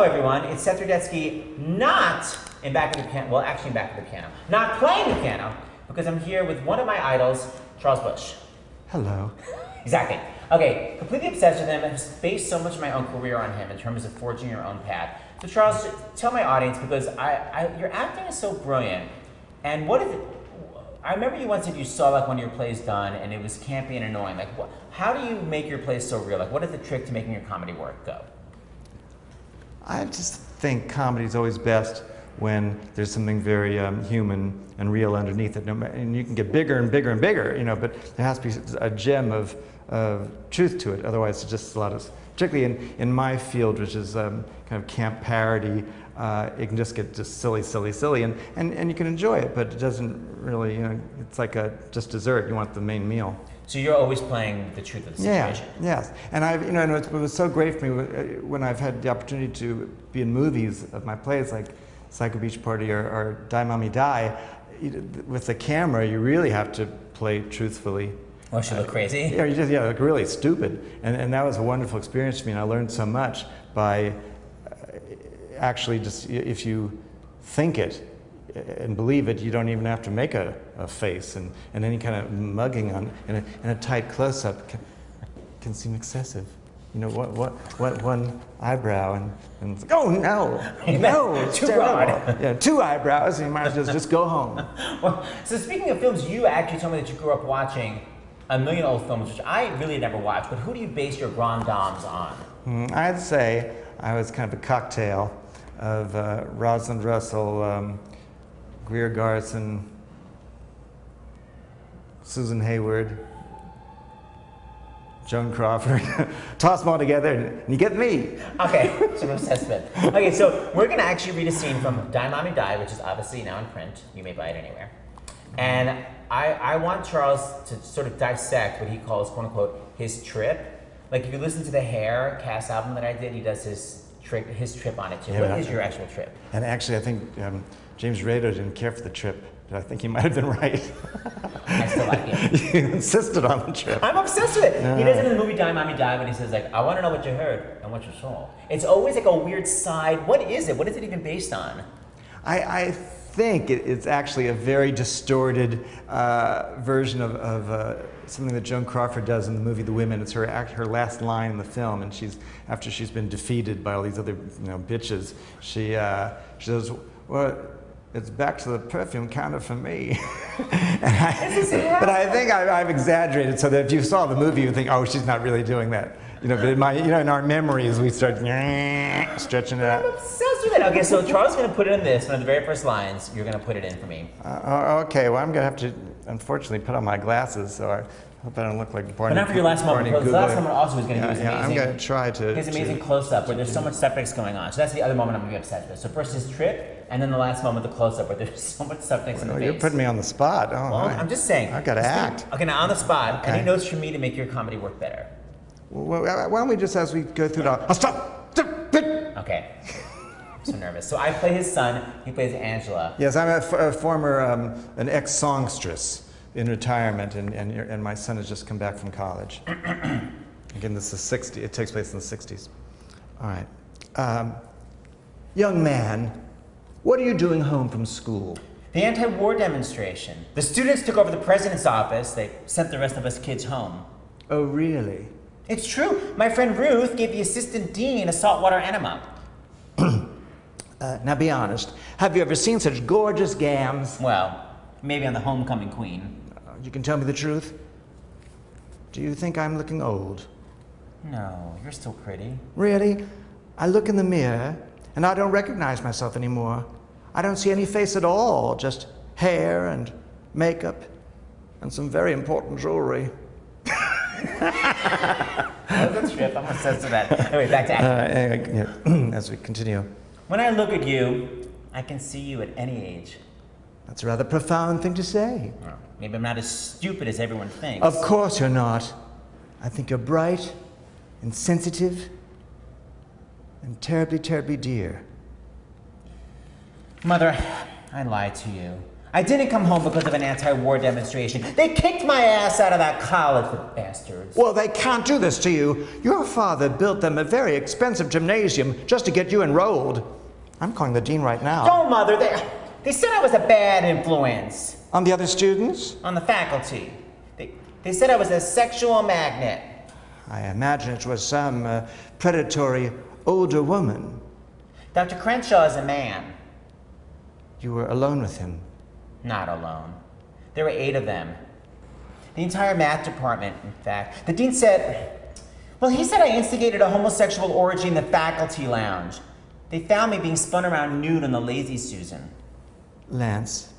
everyone, it's Seth RUDETSKY, not in back of the piano, well actually in back of the piano, not playing the piano, because I'm here with one of my idols, Charles Busch. Hello. Exactly. Okay, completely obsessed with him and based so much of my own career on him in terms of forging your own path. So Charles, tell my audience, because your acting is so brilliant, and what is it, I remember you once said you saw like one of your plays done and it was campy and annoying. Like, how do you make your plays so real? Like, what is the trick to making your comedy work go? I just think comedy is always best when there's something very human and real underneath it. And you can get bigger and bigger and bigger, you know, but there has to be a gem of truth to it. Otherwise, it's just a lot of, particularly in my field, which is kind of camp parody, it can just get just silly, silly, silly, and you can enjoy it, but it doesn't really, you know, it's like just dessert. You want the main meal. So you're always playing the truth of the situation. Yeah, yes. And it was so great for me when I've had the opportunity to be in movies of my plays like Psycho Beach Party or Die Mommy Die. With the camera, you really have to play truthfully. Or she look crazy? Yeah, you just look really stupid. And that was a wonderful experience for me, and I learned so much by actually just, if you think it and believe it, you don't even have to make a face, and any kind of mugging in a tight close-up can seem excessive. You know, what one eyebrow and it's like, oh no, no, it's too terrible. broad. Yeah, 2 eyebrows, and you might as well just go home. Well, so speaking of films, you actually told me that you grew up watching a million old films, which I really never watched, but who do you base your grand dames on? I'd say I was kind of a cocktail of Rosalind Russell, Greer Garson, Susan Hayward, Joan Crawford. Toss them all together and you get me. Okay, so I'm obsessed with it. Okay, so we're gonna actually read a scene from Die Mommy Die, which is obviously now in print. You may buy it anywhere. And I want Charles to sort of dissect what he calls, quote unquote, his trip. Like if you listen to the Hair cast album that I did, he does his trip on it too. Yeah, what is your actual trip? And actually I think James Rado didn't care for the trip. I think he might have been right. I still like it. You insisted on the trip. I'm obsessed with it. He does it in the movie Die Mommy Die when he says like, I want to know what you heard and what you saw. It's always like a weird side. What is it? What is it even based on? I think it's actually a very distorted version of something that Joan Crawford does in the movie The Women. It's her last line in the film, and after she's been defeated by all these other bitches, she says, well, it's back to the perfume counter for me. But I think I've exaggerated so that if you saw the movie, you would think, oh, she's not really doing that. You know, but in our memories, we start stretching it out. I'm obsessed with it. Okay, so Charles is going to put it in this. One of the very first lines, you're going to put it in for me. Okay, well, I'm going to have to, unfortunately, put on my glasses, so I hope I don't look like Barney. But not for your last moment, because the last moment also is going to do his amazing. I'm going to try to. His amazing close-up where there's so much subtext going on. So that's the other moment I'm going to be obsessed with. So first his trip, and then the last moment, the close-up, where there's so much subtext in the face. You're putting me on the spot. Oh, well, I'm just saying. I've got to act. Okay, now on the spot, Okay. any notes from me to make your comedy work better? Well, why don't we just, as we go through I'll stop. Okay. I'm so nervous. So I play his son. He plays Angela. Yes, I'm a former, an ex-songstress in retirement, and my son has just come back from college. Again, this is 60. It takes place in the 60s. All right. Young man, what are you doing home from school? The anti-war demonstration. The students took over the president's office. They sent the rest of us kids home. Oh, really? It's true. My friend Ruth gave the assistant dean a saltwater enema. Now be honest. Have you ever seen such gorgeous gams? Well, maybe on the homecoming queen. You can tell me the truth? Do you think I'm looking old? No, you're still pretty. Really? I look in the mirror, and I don't recognize myself anymore. I don't see any face at all, just hair and makeup and some very important jewelry. That's trip. I'm obsessed with that. Anyway, back to acting. As we continue. When I look at you, I can see you at any age. That's a rather profound thing to say. Well, maybe I'm not as stupid as everyone thinks. Of course you're not. I think you're bright and sensitive and terribly, terribly dear. Mother, I lied to you. I didn't come home because of an anti-war demonstration. They kicked my ass out of that college, the bastards. Well, they can't do this to you. Your father built them a very expensive gymnasium just to get you enrolled. I'm calling the dean right now. Don't, Mother. They said I was a bad influence. On the other students? On the faculty. They said I was a sexual magnet. I imagine it was some predatory older woman. Dr. Crenshaw is a man. You were alone with him. Not alone. There were 8 of them. The entire math department, in fact. The dean said, well, he said I instigated a homosexual orgy in the faculty lounge. They found me being spun around nude on the Lazy Susan. Lance,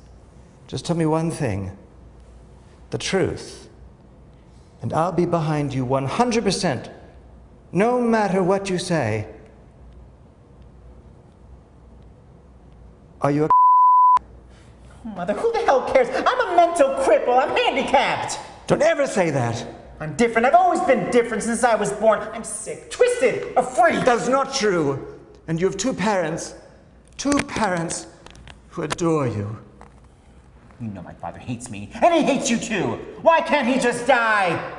just tell me one thing. The truth. And I'll be behind you 100%, no matter what you say. Are you a Mother, who the hell cares? I'm a mental cripple. I'm handicapped. Don't ever say that. I'm different. I've always been different since I was born. I'm sick, twisted, a freak. That's not true. And you have 2 parents who adore you. You know my father hates me, and he hates you too. Why can't he just die?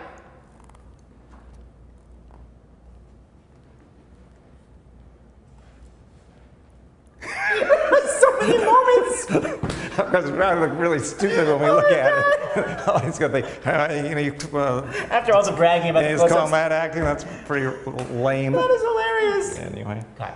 So many moments. Of course, we look really stupid when we look at it. Oh, he's gonna think, After all the bragging about the he's close-ups. combat acting, that's pretty lame. That is hilarious. Anyway. God.